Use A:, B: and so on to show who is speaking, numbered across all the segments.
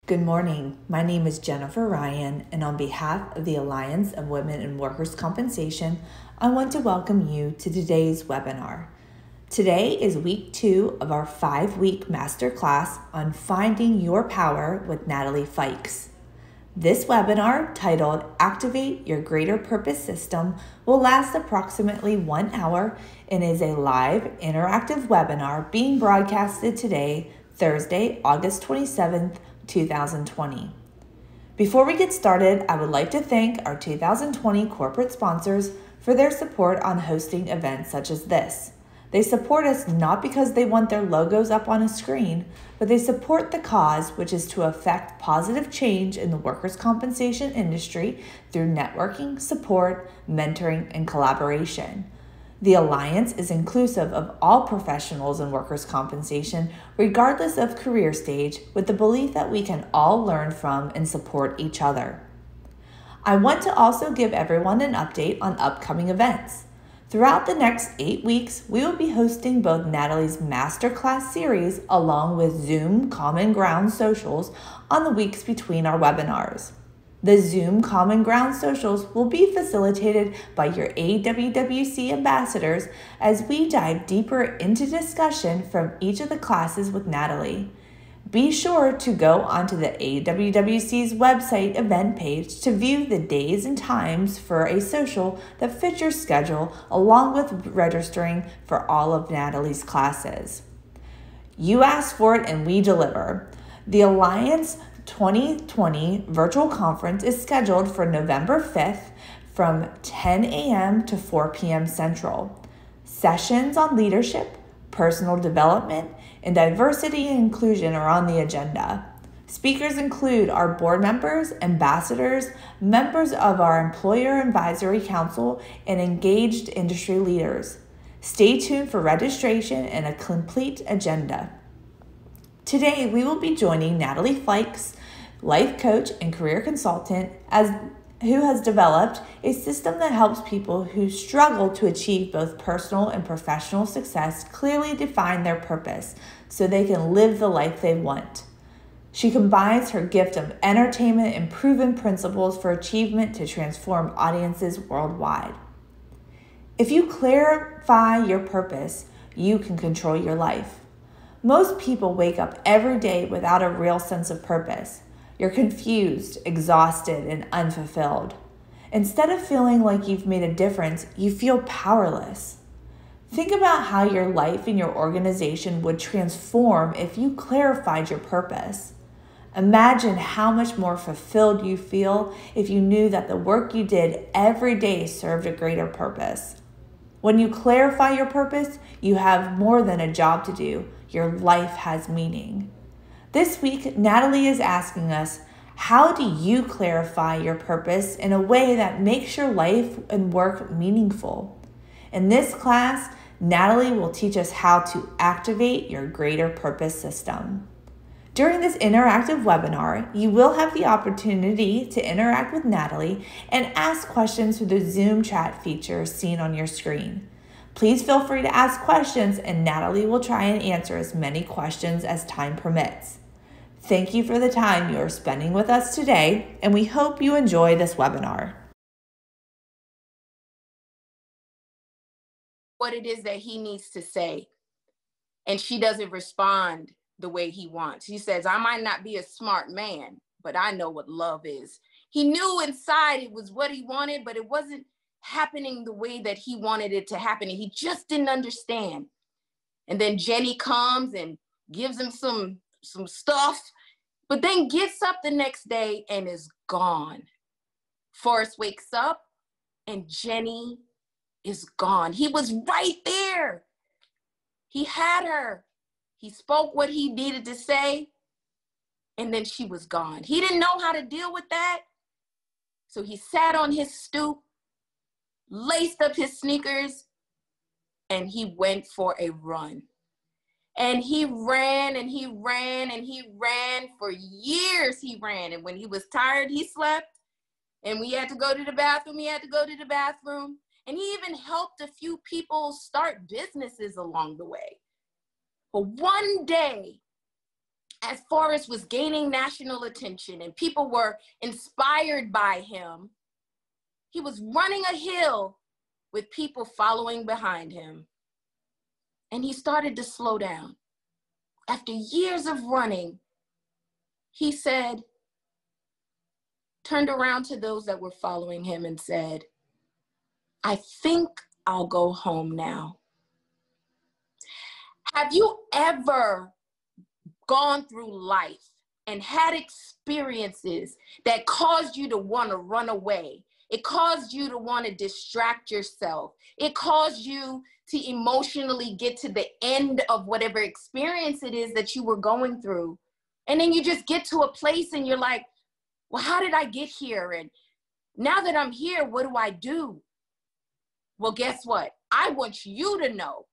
A: Good morning. My name is Jennifer Ryan, and on behalf of the Alliance of Women in Workers' Compensation, I want to welcome you to today's webinar. Today is week 2 of our 5-week masterclass on Finding Your Power with Natalie Fikes. This webinar, titled Activate Your Greater Purpose System, will last approximately 1 hour and is a live interactive webinar being broadcasted today, Thursday, August 27th, 2020. Before we get started, I would like to thank our 2020 corporate sponsors for their support on hosting events such as this. They support us not because they want their logos up on a screen, but they support the cause, which is to affect positive change in the workers' compensation industry through networking, support, mentoring, and collaboration. The Alliance is inclusive of all professionals in workers' compensation, regardless of career stage, with the belief that we can all learn from and support each other. I want to also give everyone an update on upcoming events. Throughout the next 8 weeks, we will be hosting both Natalie's Masterclass series along with Zoom Common Ground socials on the weeks between our webinars. The Zoom Common Ground socials will be facilitated by your AWWC ambassadors as we dive deeper into discussion from each of the classes with Natalie. Be sure to go onto the AWWC's website event page to view the days and times for a social that fits your schedule, along with registering for all of Natalie's classes. You asked for it and we deliver. The Alliance 2020 virtual conference is scheduled for November 5th from 10 a.m. to 4 p.m. Central. Sessions on leadership, personal development, and diversity and inclusion are on the agenda. Speakers include our board members, ambassadors, members of our Employer Advisory Council, and engaged industry leaders. Stay tuned for registration and a complete agenda. Today, we will be joining Natalie Fikes, life coach and career consultant, who has developed a system that helps people who struggle to achieve both personal and professional success clearly define their purpose so they can live the life they want. She combines her gift of entertainment and proven principles for achievement to transform audiences worldwide. If you clarify your purpose, you can control your life. Most people wake up every day without a real sense of purpose. You're confused, exhausted, and unfulfilled. Instead of feeling like you've made a difference, you feel powerless. Think about how your life and your organization would transform if you clarified your purpose. Imagine how much more fulfilled you feel if you knew that the work you did every day served a greater purpose. When you clarify your purpose, you have more than a job to do. Your life has meaning. This week, Natalie is asking us, how do you clarify your purpose in a way that makes your life and work meaningful? In this class, Natalie will teach us how to activate your greater purpose system. During this interactive webinar, you will have the opportunity to interact with Natalie and ask questions through the Zoom chat feature seen on your screen. Please feel free to ask questions, and Natalie will try and answer as many questions as time permits. Thank you for the time you are spending with us today, and we hope you enjoy this webinar.
B: What it is that he needs to say, and she doesn't respond the way he wants. He says, I might not be a smart man, but I know what love is. He knew inside it was what he wanted, but it wasn't happening the way that he wanted it to happen, and he just didn't understand. And then Jenny comes and gives him some stuff, but then gets up the next day and is gone. Forrest wakes up and Jenny is gone. He was right there. He had her. He spoke what he needed to say, and then she was gone. He didn't know how to deal with that. So he sat on his stoop, laced up his sneakers, and he went for a run. And he ran and he ran and he ran for years. He ran. And when he was tired, he slept. And we had to go to the bathroom. He had to go to the bathroom. And he even helped a few people start businesses along the way. But one day, as Forrest was gaining national attention and people were inspired by him, he was running a hill with people following behind him. And he started to slow down. After years of running, he said, turned around to those that were following him and said, I think I'll go home now. Have you ever gone through life and had experiences that caused you to want to run away? It caused you to want to distract yourself. It caused you to emotionally get to the end of whatever experience it is that you were going through. And then you just get to a place and you're like, well, how did I get here? And now that I'm here, what do I do? Well, guess what? I want you to know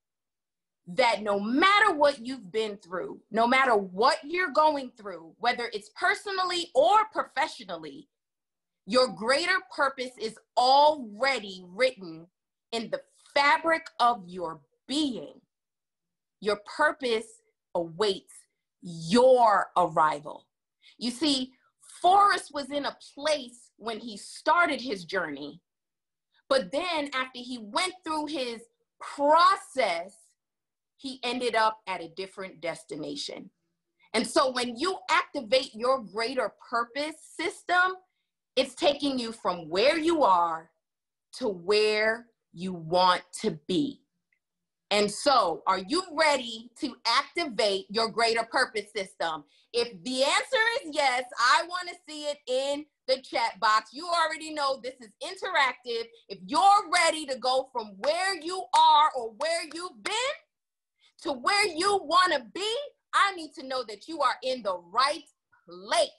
B: that no matter what you've been through, no matter what you're going through, whether it's personally or professionally, your greater purpose is already written in the fabric of your being. Your purpose awaits your arrival. You see, Forrest was in a place when he started his journey, but then after he went through his process, he ended up at a different destination. And so when you activate your greater purpose system, it's taking you from where you are to where you want to be. And so, are you ready to activate your greater purpose system? If the answer is yes, I want to see it in the chat box. You already know this is interactive. If you're ready to go from where you are or where you've been to where you want to be, I need to know that you are in the right place.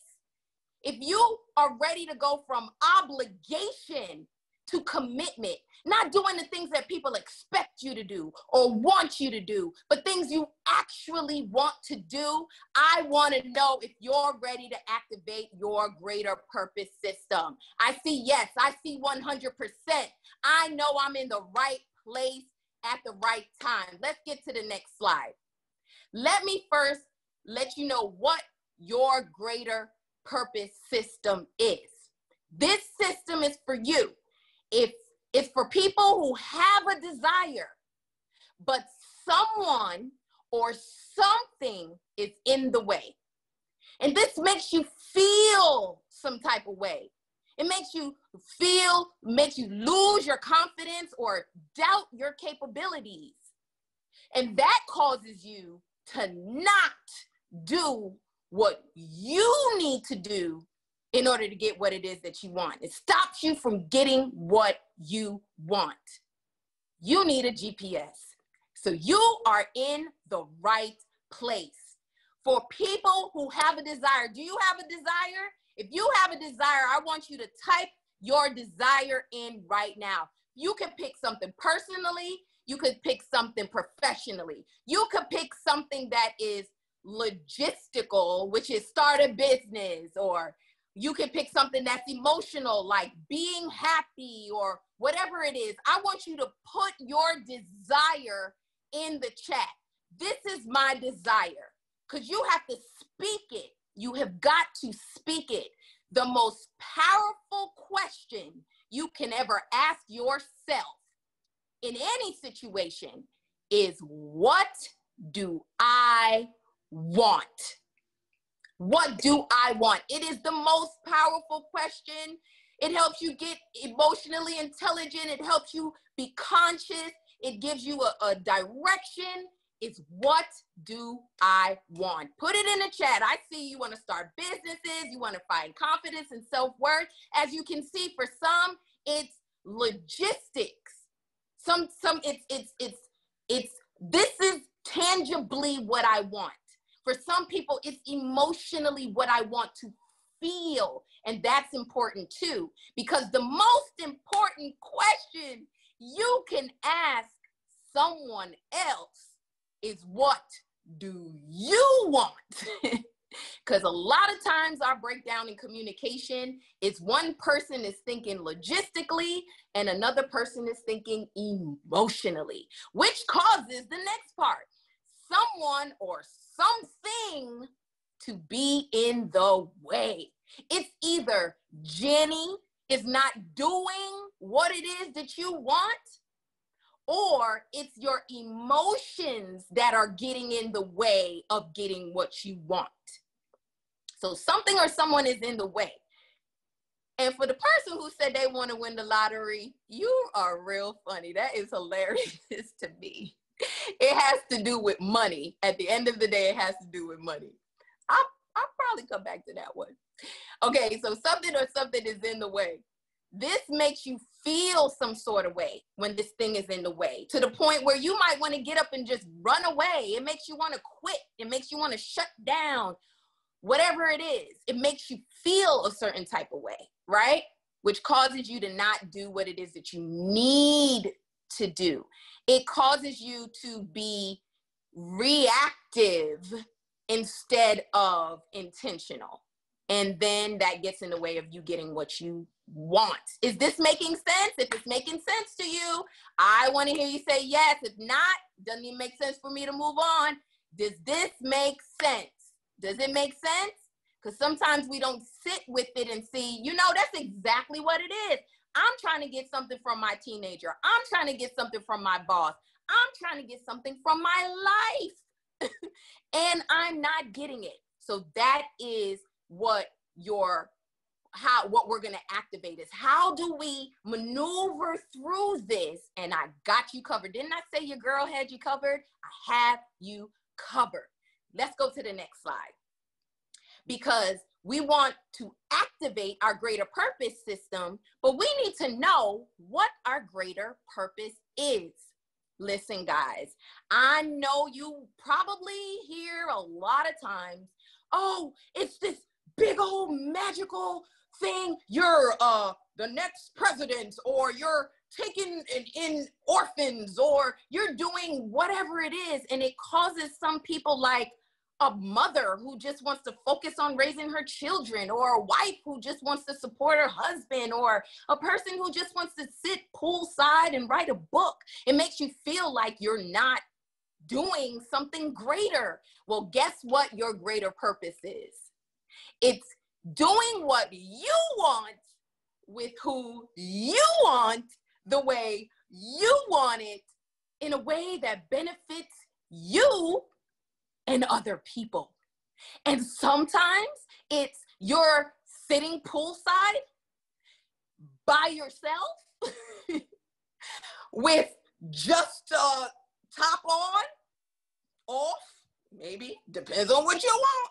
B: If you are ready to go from obligation to commitment, not doing the things that people expect you to do or want you to do, but things you actually want to do, I want to know if you're ready to activate your greater purpose system. I see yes, I see 100%. I know I'm in the right place at the right time. Let's get to the next slide. Let me first let you know what your greater purpose system is. This system is for you. It's for people who have a desire, but someone or something is in the way. And this makes you feel some type of way. It makes you feel, makes you lose your confidence or doubt your capabilities. And that causes you to not do what you need to do in order to get what it is that you want. It stops you from getting what you want. You need a GPS. So you are in the right place. For people who have a desire, do you have a desire? If you have a desire, I want you to type your desire in right now. You can pick something personally. You could pick something professionally. You could pick something that is logistical, which is start a business, or you can pick something that's emotional, like being happy or whatever it is. I want you to put your desire in the chat. This is my desire, because you have to speak it. You have got to speak it. The most powerful question you can ever ask yourself in any situation is, what do I want? What do I want? It is the most powerful question. It helps you get emotionally intelligent. It helps you be conscious. It gives you a direction. It's, what do I want? Put it in the chat. I see you want to start businesses. You want to find confidence and self-worth. As you can see, for some, it's logistics. This is tangibly what I want. For some people, it's emotionally what I want to feel. And that's important too, because the most important question you can ask someone else is, what do you want? Because a lot of times our breakdown in communication is one person is thinking logistically and another person is thinking emotionally, which causes the next part. Someone or something to be in the way. It's either Jenny is not doing what it is that you want, or it's your emotions that are getting in the way of getting what you want. So something or someone is in the way. And for the person who said they want to win the lottery, you are real funny. That is hilarious to me. It has to do with money. At the end of the day, it has to do with money. I'll probably come back to that one. Okay, so something or something is in the way. This makes you feel some sort of way when this thing is in the way, to the point where you might want to get up and just run away. It makes you want to quit. It makes you want to shut down. Whatever it is, it makes you feel a certain type of way, right? Which causes you to not do what it is that you need to do. It causes you to be reactive instead of intentional. And then that gets in the way of you getting what you want. Is this making sense? If it's making sense to you, I want to hear you say yes. If not, doesn't even make sense for me to move on. Does this make sense? Does it make sense? Because sometimes we don't sit with it and see, you know, that's exactly what it is. I'm trying to get something from my teenager. I'm trying to get something from my boss. I'm trying to get something from my life. And I'm not getting it. So that is what we're going to activate is, how do we maneuver through this? And I got you covered. Didn't I say your girl had you covered? I have you covered. Let's go to the next slide. Because we want to activate our greater purpose system, but we need to know what our greater purpose is. Listen, guys, I know you probably hear a lot of times, oh, it's this big old magical thing. You're the next president, or you're taking in orphans, or you're doing whatever it is. And it causes some people, like a mother who just wants to focus on raising her children, or a wife who just wants to support her husband, or a person who just wants to sit poolside and write a book. It makes you feel like you're not doing something greater. Well, guess what your greater purpose is? It's doing what you want with who you want, the way you want it, in a way that benefits you and other people. And sometimes it's you're sitting poolside by yourself with just top on, off, maybe, depends on what you want,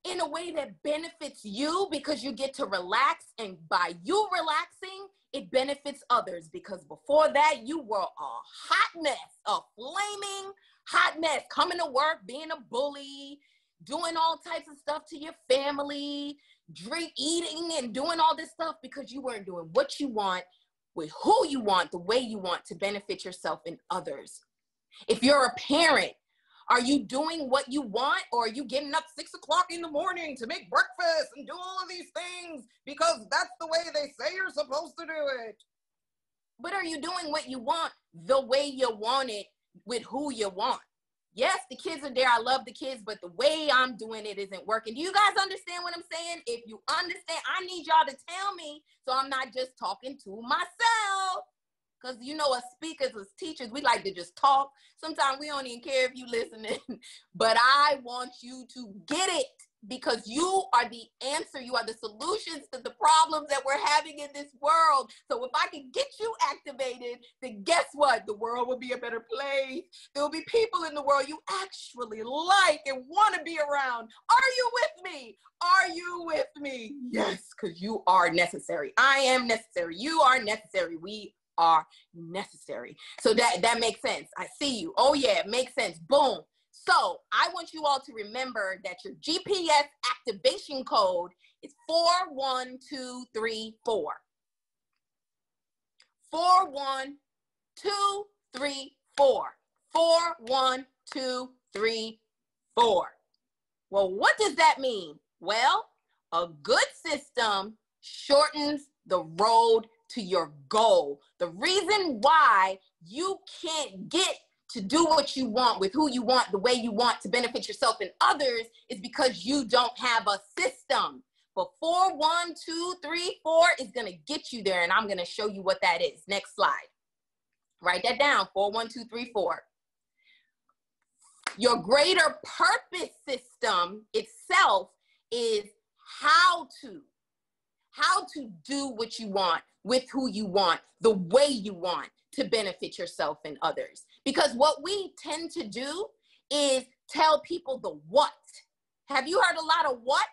B: in a way that benefits you because you get to relax. And by you relaxing, it benefits others, because before that, you were a hot mess, a flaming hot mess, coming to work, being a bully, doing all types of stuff to your family, eating and doing all this stuff because you weren't doing what you want with who you want, the way you want, to benefit yourself and others. If you're a parent, are you doing what you want, or are you getting up 6 o'clock in the morning to make breakfast and do all of these things because that's the way they say you're supposed to do it? But are you doing what you want the way you want it with who you want? Yes, the kids are there. I love the kids, but the way I'm doing it isn't working. Do you guys understand what I'm saying? If you understand, I need y'all to tell me, so I'm not just talking to myself. Because, you know, as speakers, as teachers, we like to just talk. Sometimes we don't even care if you listening. But I want you to get it, because you are the answer. You are the solutions to the problems that we're having in this world. So if I can get you activated, then guess what? The world will be a better place. There will be people in the world you actually like and want to be around. Are you with me? Are you with me? Yes, because you are necessary. I am necessary. You are necessary. We are necessary. So that makes sense. I see you. Oh yeah, it makes sense. Boom. So I want you all to remember that your GPS activation code is 41234. 41234. 41234. Well, what does that mean? Well, a good system shortens the road to your goal. The reason why you can't get to do what you want with who you want, the way you want to benefit yourself and others is because you don't have a system. But 4, 1, 2, 3, 4 is going to get you there. And I'm going to show you what that is. Next slide. Write that down. 4, 1, 2, 3, 4. Your greater purpose system itself is how to do what you want with who you want, the way you want to benefit yourself and others. Because what we tend to do is tell people the what. Have you heard a lot of what?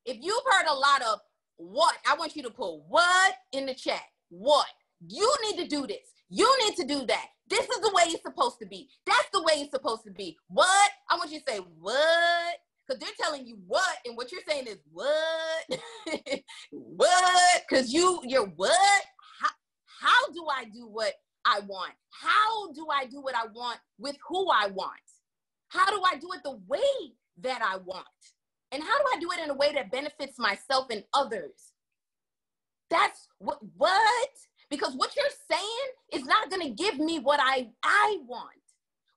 B: If you've heard a lot of what, I want you to put what in the chat. What? You need to do this. You need to do that. This is the way it's supposed to be. That's the way it's supposed to be. What? I want you to say what? Because they're telling you what, and what you're saying is what? What? Because you're what? How do I do what I want? How do I do what I want with who I want? How do I do it the way that I want? And how do I do it in a way that benefits myself and others? That's what? Because what you're saying is not going to give me what I want.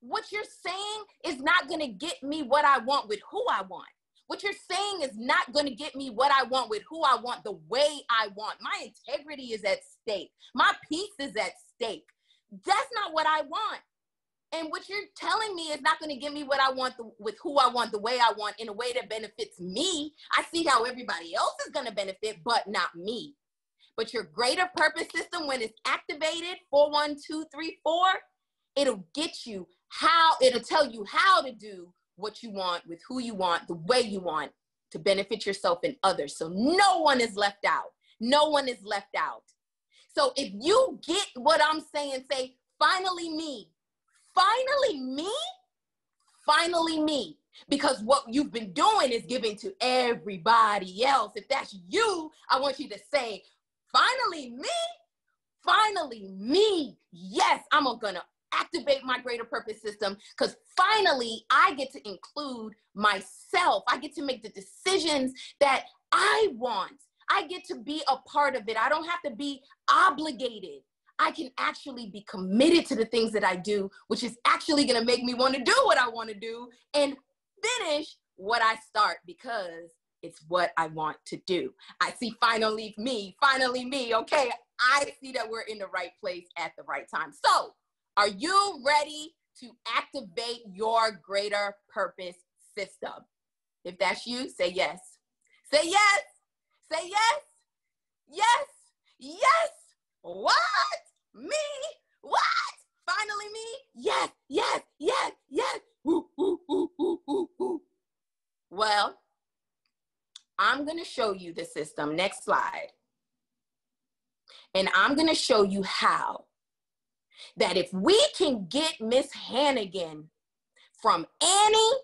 B: What you're saying is not going to get me what I want with who I want. What you're saying is not going to get me what I want with who I want, the way I want. My integrity is at stake. My peace is at stake. That's not what I want. And what you're telling me is not going to give me what I want with who I want, the way I want, in a way that benefits me. I see how everybody else is going to benefit, but not me. But your greater purpose system, when it's activated, 4, 1, 2, 3, 4, it'll get you it'll tell you how to do what you want with who you want, the way you want to benefit yourself and others. So no one is left out. No one is left out. So if you get what I'm saying, say, finally me. Finally me? Finally me. Because what you've been doing is giving to everybody else. If that's you, I want you to say, finally me? Finally me. Yes, I'm going to activate my greater purpose system because finally I get to include myself. I get to make the decisions that I want. I get to be a part of it. I don't have to be obligated. I can actually be committed to the things that I do, which is actually going to make me want to do what I want to do and finish what I start because it's what I want to do. I see finally me. Okay, I see that we're in the right place at the right time. So, are you ready to activate your greater purpose system? If that's you, say yes. Say yes. Say yes. Yes. Yes. What? Me? What? Finally me? Yes. Yes. Yes. Yes. Woo, woo, woo, woo, woo, woo. Well, I'm going to show you the system. Next slide. And I'm going to show you how. That if we can get Miss Hannigan from Annie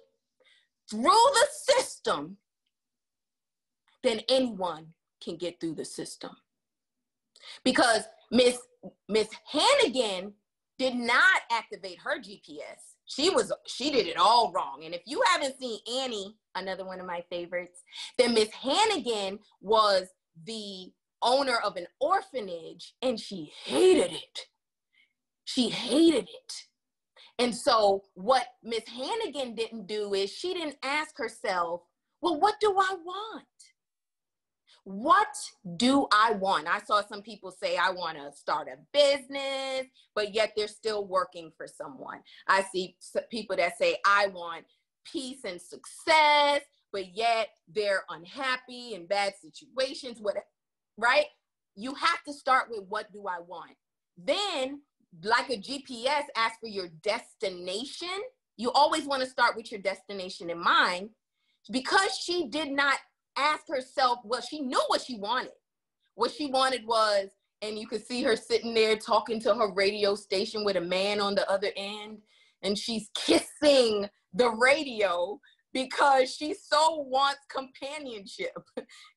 B: through the system, then anyone can get through the system. Because Miss Hannigan did not activate her GPS. She did it all wrong. And if you haven't seen Annie, another one of my favorites, then Miss Hannigan was the owner of an orphanage and she hated it. She hated it. And so what Miss Hannigan didn't do is she didn't ask herself, well, what do I want? What do I want? I saw some people say, I want to start a business, but yet they're still working for someone. I see people that say, I want peace and success, but yet they're unhappy in bad situations, whatever, right? You have to start with what do I want? Then, like a GPS, ask for your destination. You always want to start with your destination in mind. Because she did not ask herself, well, she knew what she wanted. What she wanted was, and you could see her sitting there talking to her radio station with a man on the other end, and she's kissing the radio because she so wants companionship.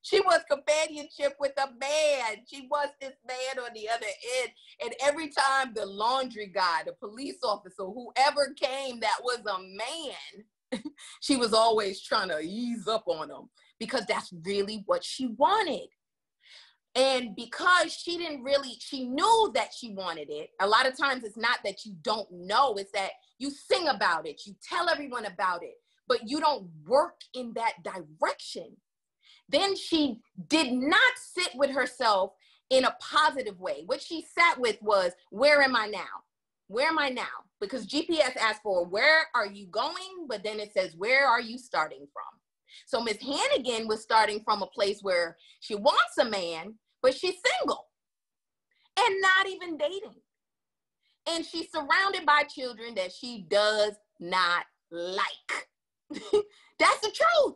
B: She wants companionship with a man. She wants this man on the other end. And every time the laundry guy, the police officer, whoever came that was a man, she was always trying to ease up on him because that's really what she wanted. And because she knew that she wanted it. A lot of times it's not that you don't know, it's that you sing about it, you tell everyone about it, but you don't work in that direction. Then she did not sit with herself in a positive way. What she sat with was, where am I now? Where am I now? Because GPS asks for, where are you going? But then it says, where are you starting from? So Miss Hannigan was starting from a place where she wants a man, but she's single and not even dating. And she's surrounded by children that she does not like. That's the truth.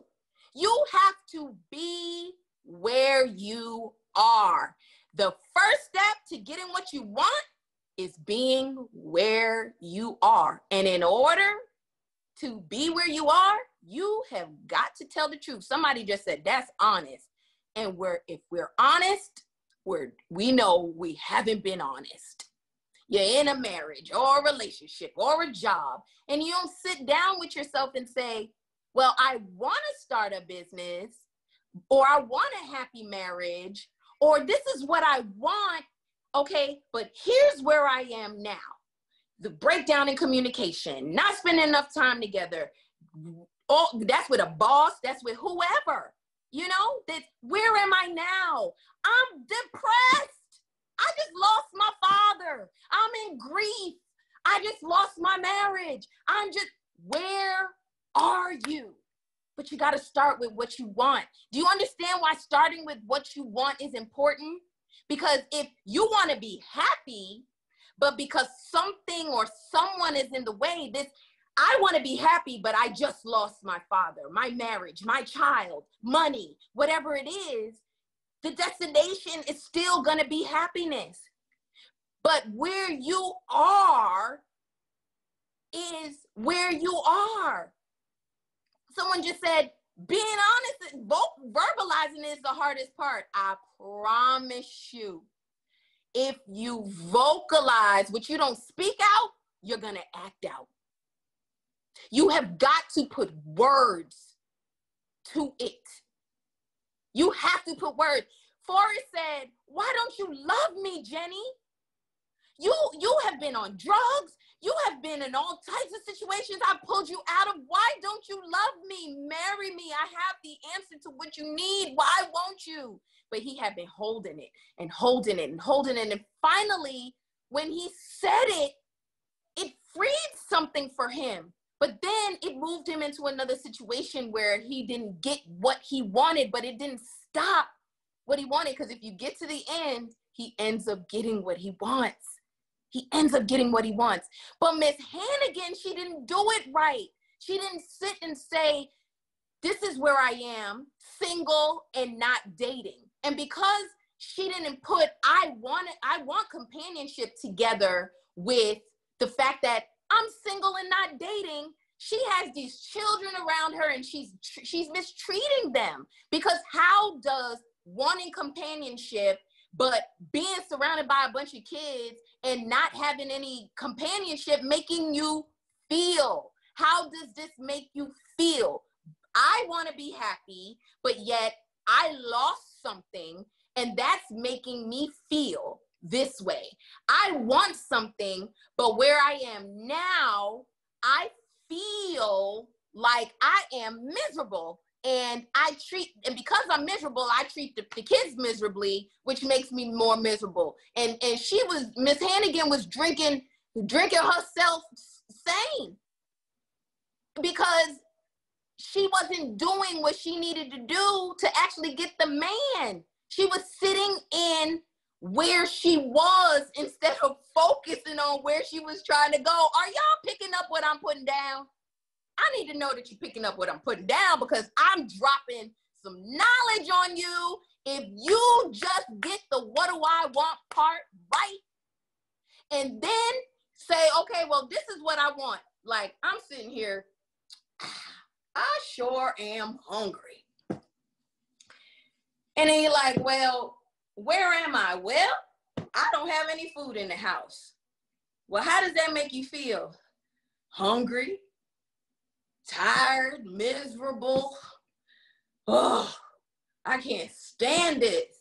B: You have to be where you are. The first step to getting what you want is being where you are. And in order to be where you are, you have got to tell the truth. Somebody just said, that's honest. And if we're honest, we know we haven't been honest. You're in a marriage or a relationship or a job, and you don't sit down with yourself and say, well, I want to start a business, or I want a happy marriage, or this is what I want. Okay, but here's where I am now. The breakdown in communication, not spending enough time together. Oh, that's with a boss, that's with whoever. You know, where am I now? I'm depressed. I just lost my father. I'm in grief. I just lost my marriage. Where are you? But you got to start with what you want. Do you understand why starting with what you want is important? Because if you want to be happy, but because something or someone is in the way, I want to be happy, but I just lost my father, my marriage, my child, money, whatever it is, the destination is still going to be happiness. But where you are is where you are. Someone just said, being honest, verbalizing is the hardest part. I promise you, if you vocalize what you don't speak out, you're going to act out. You have got to put words to it. You have to put words. Forrest said, why don't you love me, Jenny? You have been on drugs. You have been in all types of situations I pulled you out of. Why don't you love me? Marry me. I have the answer to what you need. Why won't you? But he had been holding it and holding it and holding it. And finally, when he said it, it freed something for him. But then it moved him into another situation where he didn't get what he wanted, but it didn't stop what he wanted. Because if you get to the end, he ends up getting what he wants. He ends up getting what he wants. But Miss Hannigan, she didn't do it right. She didn't sit and say, this is where I am, single and not dating. And because she didn't put, I want companionship together with the fact that I'm single and not dating, she has these children around her and she's mistreating them. Because how does wanting companionship but being surrounded by a bunch of kids and not having any companionship making you feel? How does this make you feel? I want to be happy, but yet I lost something and that's making me feel this way. I want something, but where I am now, I feel like I am miserable. And because I'm miserable, I treat the kids miserably, which makes me more miserable. And Miss Hannigan was drinking herself sane because she wasn't doing what she needed to do to actually get the man. She was sitting in where she was instead of focusing on where she was trying to go. Are y'all picking up what I'm putting down? I need to know that you're picking up what I'm putting down because I'm dropping some knowledge on you. If you just get the what do I want part right and then say, okay, well, this is what I want. Like, I'm sitting here, I sure am hungry. And then you're like, well, where am I? Well, I don't have any food in the house. Well, how does that make you feel? Hungry? Tired, miserable. Oh, I can't stand this.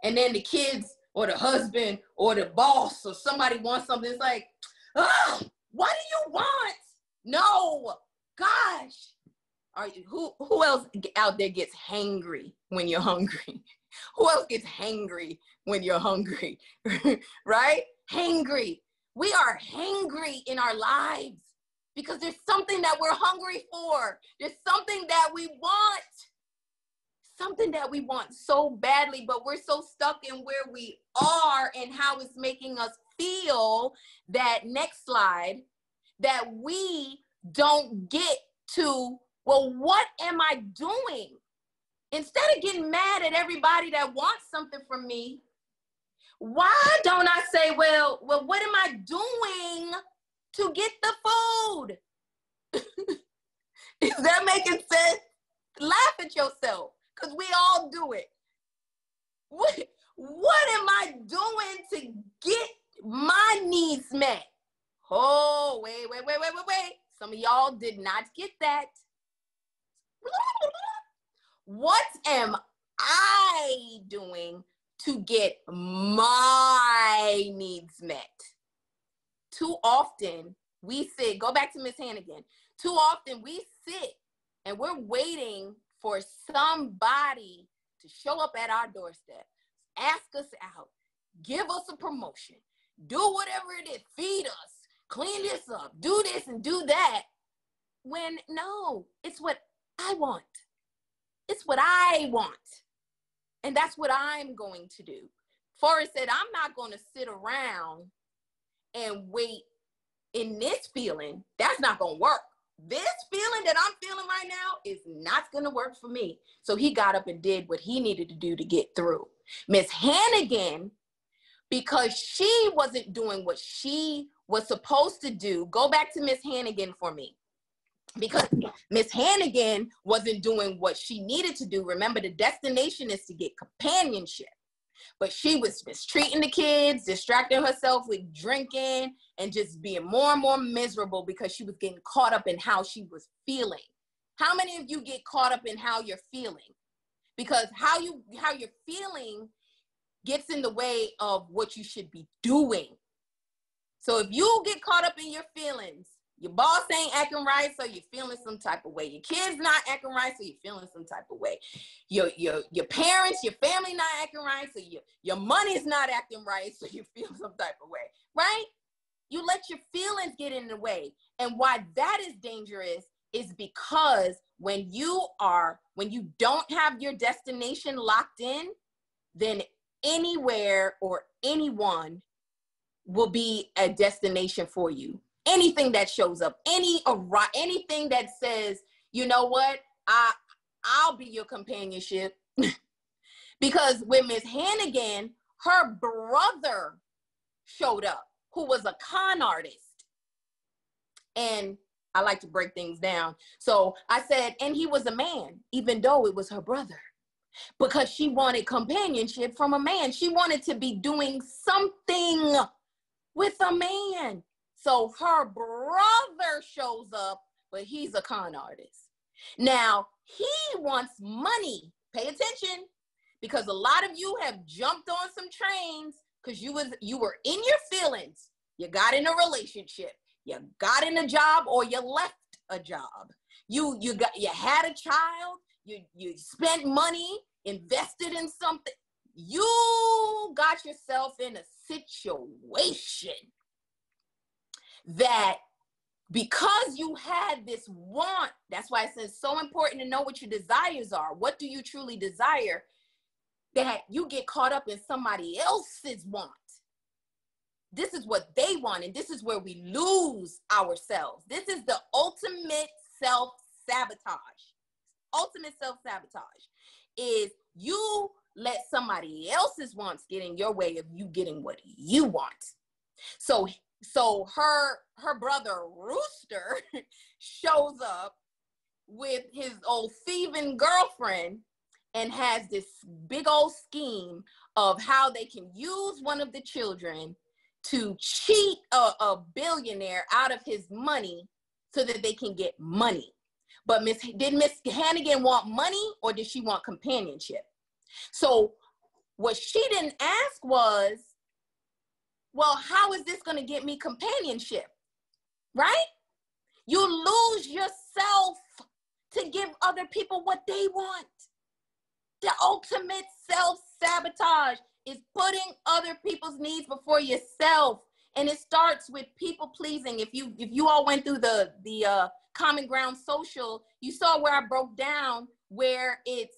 B: And then the kids or the husband or the boss or somebody wants something. It's like, oh, what do you want? No, gosh. Who else out there gets hangry when you're hungry? Who else gets hangry when you're hungry? Right? Hangry. We are hangry in our lives because there's something that we're hungry for. There's something that we want. Something that we want so badly, but we're so stuck in where we are and how it's making us feel, that next slide, that we don't get to, well, what am I doing? Instead of getting mad at everybody that wants something from me, why don't I say, well, what am I doing to get the food? Is that making sense? Laugh at yourself, because we all do it. What am I doing to get my needs met? Oh, wait. Some of y'all did not get that. What am I doing to get my needs met? Too often we sit, go back to Miss Hannigan. Too often we sit and we're waiting for somebody to show up at our doorstep, ask us out, give us a promotion, do whatever it is, feed us, clean this up, do this and do that. When no, it's what I want. It's what I want. And that's what I'm going to do. Forrest said, I'm not going to sit around and wait in this feeling. That's not going to work. This feeling that I'm feeling right now is not going to work for me. So he got up and did what he needed to do to get through. Miss Hannigan, because she wasn't doing what she was supposed to do, go back to Miss Hannigan for me. Because Miss Hannigan wasn't doing what she needed to do. Remember, the destination is to get companionship. But she was mistreating the kids, distracting herself with drinking, and just being more and more miserable because she was getting caught up in how she was feeling. How many of you get caught up in how you're feeling? Because how you're feeling gets in the way of what you should be doing. So if you get caught up in your feelings, your boss ain't acting right, so you're feeling some type of way. Your kids not acting right, so you're feeling some type of way. Your parents, your family not acting right, so your money's not acting right, so you feel some type of way, right? You let your feelings get in the way. And why that is dangerous is because when you don't have your destination locked in, then anywhere or anyone will be a destination for you. Anything that shows up, anything that says, you know what, I'll be your companionship. Because with Miss Hannigan, her brother showed up, who was a con artist. And I like to break things down. So I said, and he was a man, even though it was her brother, because she wanted companionship from a man. She wanted to be doing something with a man. So her brother shows up, but he's a con artist. Now, he wants money. Pay attention, because a lot of you have jumped on some trains because you were in your feelings. You got in a relationship, you got in a job, or you left a job. You had a child, you spent money, invested in something. You got yourself in a situation that, because you had this want, that's why I said it's so important to know what your desires are. What do you truly desire? That you get caught up in somebody else's want. This is what they want, and this is where we lose ourselves. This is the ultimate self-sabotage. Ultimate self-sabotage is you let somebody else's wants get in your way of you getting what you want. So her brother Rooster shows up with his old thieving girlfriend and has this big old scheme of how they can use one of the children to cheat a billionaire out of his money so that they can get money. But did Miss Hannigan want money, or did she want companionship? So What she didn't ask was, well, how is this going to get me companionship? Right? You lose yourself to give other people what they want. The ultimate self-sabotage is putting other people's needs before yourself. And it starts with people pleasing. If you all went through the Common Ground Social, you saw where I broke down where it's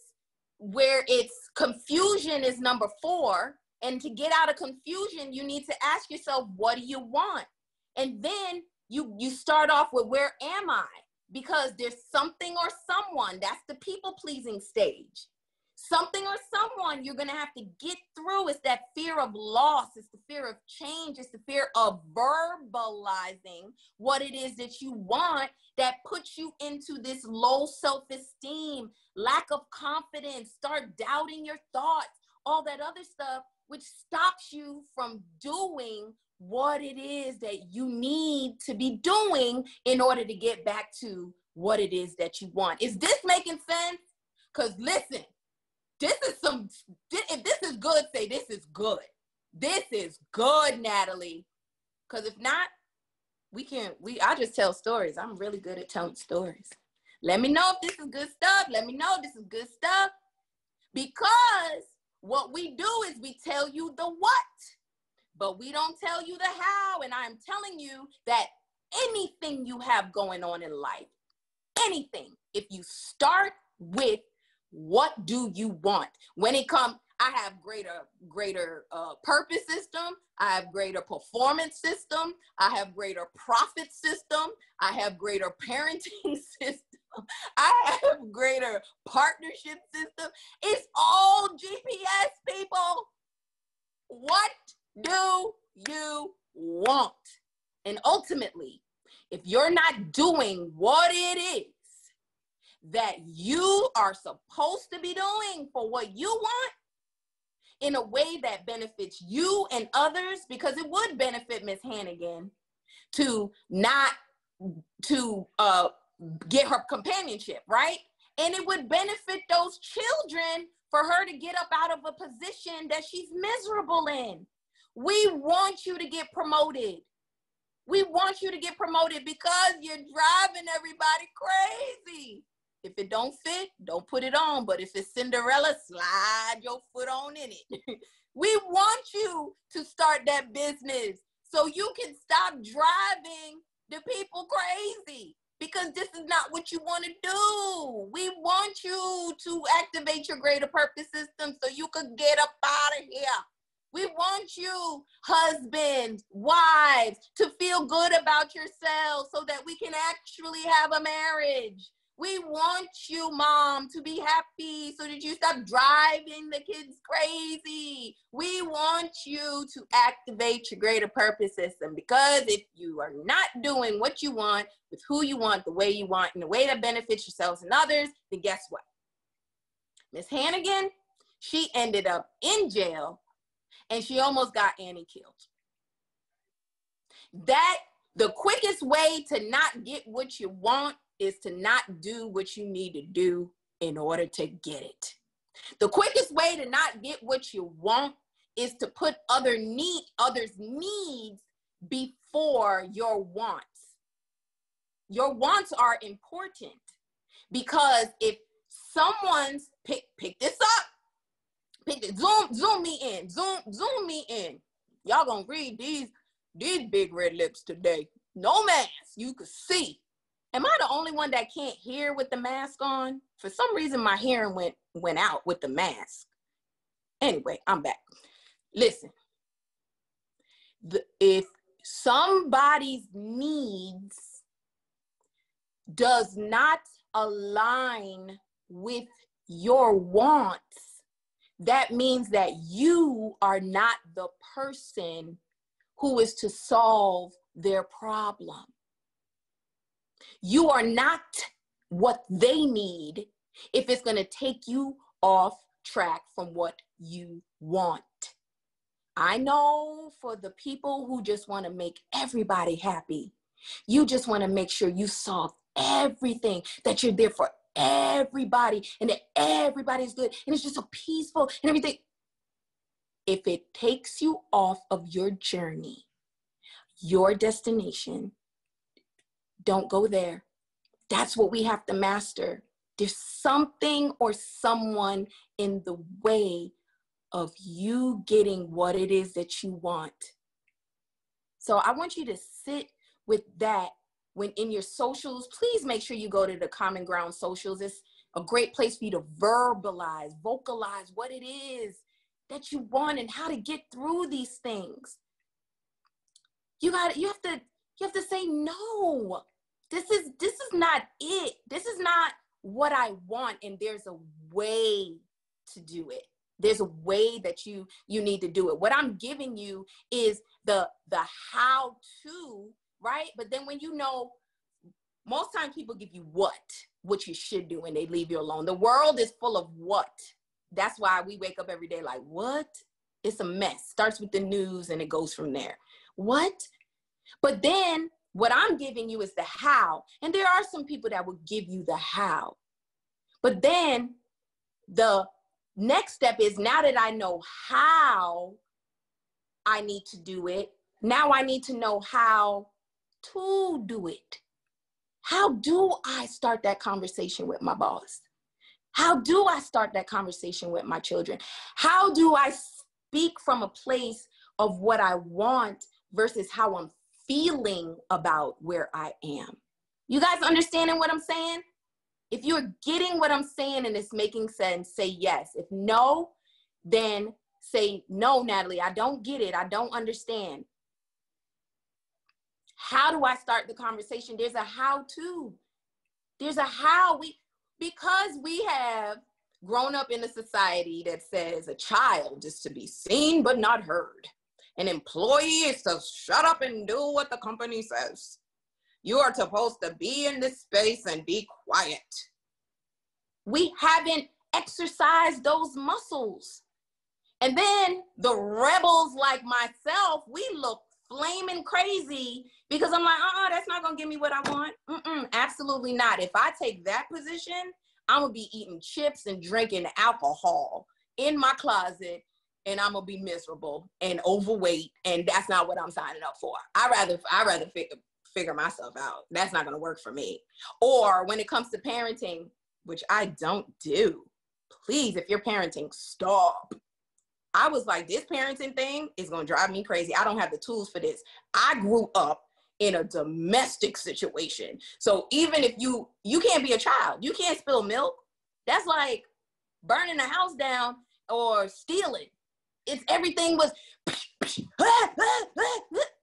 B: confusion is number 4. And to get out of confusion, you need to ask yourself, what do you want? And then you start off with, where am I? Because there's something or someone, that's the people pleasing stage. Something or someone you're going to have to get through. It's that fear of loss. It's the fear of change. It's the fear of verbalizing what it is that you want that puts you into this low self-esteem, lack of confidence, start doubting your thoughts, all that other stuff, which stops you from doing what it is that you need to be doing in order to get back to what it is that you want. Is this making sense? Because listen, if this is good, say this is good. This is good, Natalie. Because if not, I just tell stories. I'm really good at telling stories. Let me know if this is good stuff. Let me know if this is good stuff. Because what we do is we tell you the what, but we don't tell you the how. And I'm telling you that anything you have going on in life, anything, if you start with what do you want? When it comes, I have greater purpose system. I have greater performance system. I have greater profit system. I have greater parenting system. I have greater partnership system. It's all GPS, people. What do you want? And ultimately, if you're not doing what it is that you are supposed to be doing for what you want in a way that benefits you and others, because it would benefit Miss Hannigan to get her companionship, right? And it would benefit those children for her to get up out of a position that she's miserable in. We want you to get promoted. We want you to get promoted because you're driving everybody crazy. If it don't fit, don't put it on. But if it's Cinderella, slide your foot on in it. We want you to start that business so you can stop driving the people crazy, because this is not what you want to do. We want you to activate your greater purpose system so you could get up out of here. We want you, husbands, wives, to feel good about yourselves so that we can actually have a marriage. We want you, mom, to be happy so that you stop driving the kids crazy. We want you to activate your greater purpose system, because if you are not doing what you want with who you want, the way you want, in a way that benefits yourselves and others, then guess what? Miss Hannigan, she ended up in jail and she almost got Annie killed. The quickest way to not get what you want is to not do what you need to do in order to get it. The quickest way to not get what you want is to put others' needs before your wants. Your wants are important, because if someone's pick this up, zoom me in. Y'all gonna read these big red lips today. No mask, you could see. Am I the only one that can't hear with the mask on? For some reason, my hearing went out with the mask. Anyway, I'm back. Listen, if somebody's needs does not align with your wants, that means that you are not the person who is to solve their problem. You are not what they need if it's going to take you off track from what you want. I know for the people who just want to make everybody happy, you just want to make sure you solve everything, that you're there for everybody and that everybody's good and it's just so peaceful and everything. if it takes you off of your journey, your destination, don't go there. That's what we have to master. There's something or someone in the way of you getting what it is that you want. So I want you to sit with that when in your socials. Please make sure you go to the Common Ground socials. It's a great place for you to vocalize what it is that you want and how to get through these things. You have to say no. This is not it. This is not what I want, and there's a way to do it. There's a way that you need to do it. What I'm giving you is the how to, right? But then when you know, most times people give you what you should do and they leave you alone. The world is full of what. That's why we wake up every day like, what? It's a mess. Starts with the news and it goes from there. What? But then what I'm giving you is the how. And there are some people that will give you the how. But then the next step is, now that I know how I need to do it, now I need to know how to do it. How do I start that conversation with my boss? How do I start that conversation with my children? How do I speak from a place of what I want versus how I'm feeling about where I am? You guys understanding what I'm saying? If you're getting what I'm saying and it's making sense, say yes. If no, then say, no, Natalie, I don't get it. I don't understand. How do I start the conversation? There's a how to. There's a how. Because we have grown up in a society that says a child is to be seen but not heard. An employee is to shut up and do what the company says. You are supposed to be in this space and be quiet. We haven't exercised those muscles. And then the rebels like myself, we look flaming crazy because I'm like, that's not going to give me what I want. Absolutely not. If I take that position, I'm going to be eating chips and drinking alcohol in my closet, and I'm going to be miserable and overweight, and that's not what I'm signing up for. I rather figure myself out. That's not going to work for me. Or when it comes to parenting, which I don't do, please, if you're parenting, stop. I was like, this parenting thing is going to drive me crazy. I don't have the tools for this. I grew up in a domestic situation. So even if you can't be a child, you can't spill milk. That's like burning the house down or stealing. It's everything was,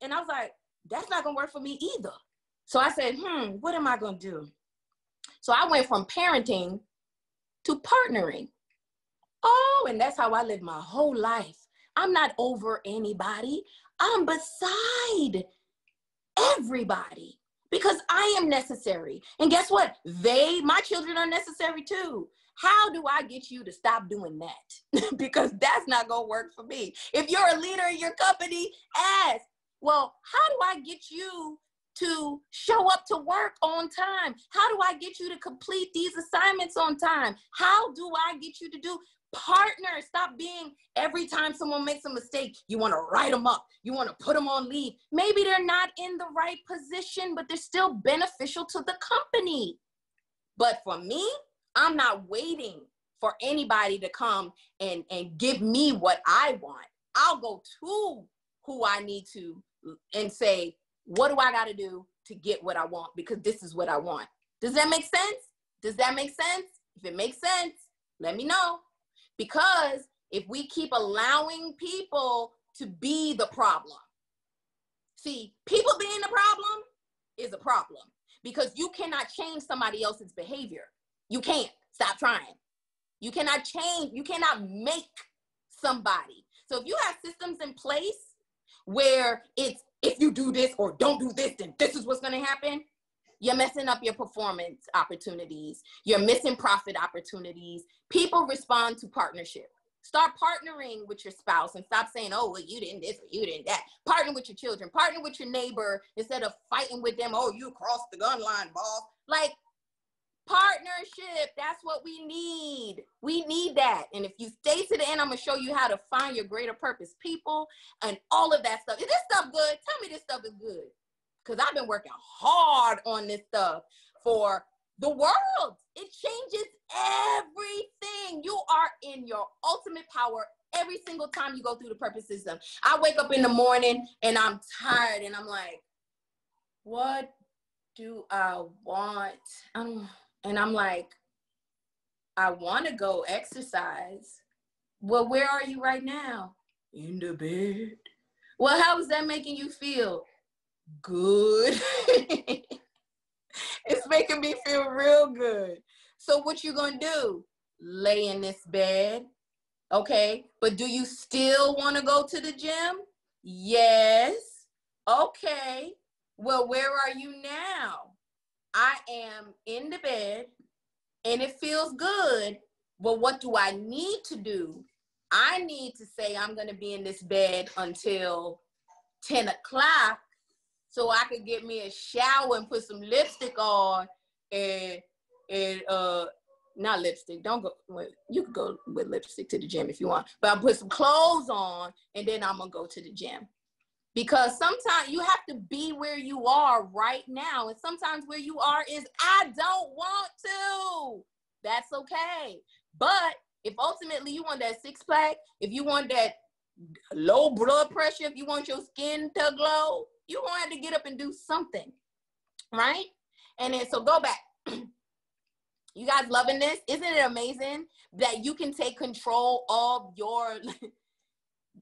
B: and I was like, that's not going to work for me either. So I said, what am I going to do? So I went from parenting to partnering. Oh, and that's how I live my whole life. I'm not over anybody. I'm beside everybody because I am necessary. And guess what? My children are necessary too. How do I get you to stop doing that? Because that's not going to work for me. If you're a leader in your company, ask, well, how do I get you to show up to work on time? How do I get you to complete these assignments on time? How do I get you to do partner? Stop being, every time someone makes a mistake, you want to write them up. You want to put them on leave. Maybe they're not in the right position, but they're still beneficial to the company. But for me, I'm not waiting for anybody to come and give me what I want. I'll go to who I need to and say, what do I got to do to get what I want? Because this is what I want. Does that make sense? Does that make sense? If it makes sense, let me know. Because if we keep allowing people to be the problem, see, people being the problem is a problem because you cannot change somebody else's behavior. You can't. Stop trying. You cannot change. You cannot make somebody. So if you have systems in place where it's, if you do this or don't do this, then this is what's going to happen, you're messing up your performance opportunities. You're missing profit opportunities. People respond to partnership. Start partnering with your spouse and stop saying, oh, well, you didn't this or you didn't that. Partner with your children. Partner with your neighbor instead of fighting with them. Oh, you crossed the gun line, boss. Like, Partnership. That's what we need. We need that. And if you stay to the end, I'm going to show you how to find your greater purpose people and all of that stuff. Is this stuff good? Tell me this stuff is good. Because I've been working hard on this stuff for the world. It changes everything. You are in your ultimate power every single time you go through the purpose system. I wake up in the morning and I'm tired and I'm like, what do I want? And I'm like, I want to go exercise. Well, where are you right now? In the bed. Well, how is that making you feel? Good. It's making me feel real good. So what you gonna do? Lay in this bed, okay? But do you still want to go to the gym? Yes. Okay. Well, where are you now? I am in the bed and it feels good. But what do I need to do? I need to say I'm going to be in this bed until 10 o'clock so I could get me a shower and put some lipstick on and not lipstick. Don't go. You could go with lipstick to the gym if you want, but I'll put some clothes on and then I'm going to go to the gym. Because sometimes you have to be where you are right now. And sometimes where you are is, I don't want to. That's okay. But if ultimately you want that six pack, if you want that low blood pressure, if you want your skin to glow, you're going to have to get up and do something. Right? And then, so go back. You guys loving this? Isn't it amazing that you can take control of your...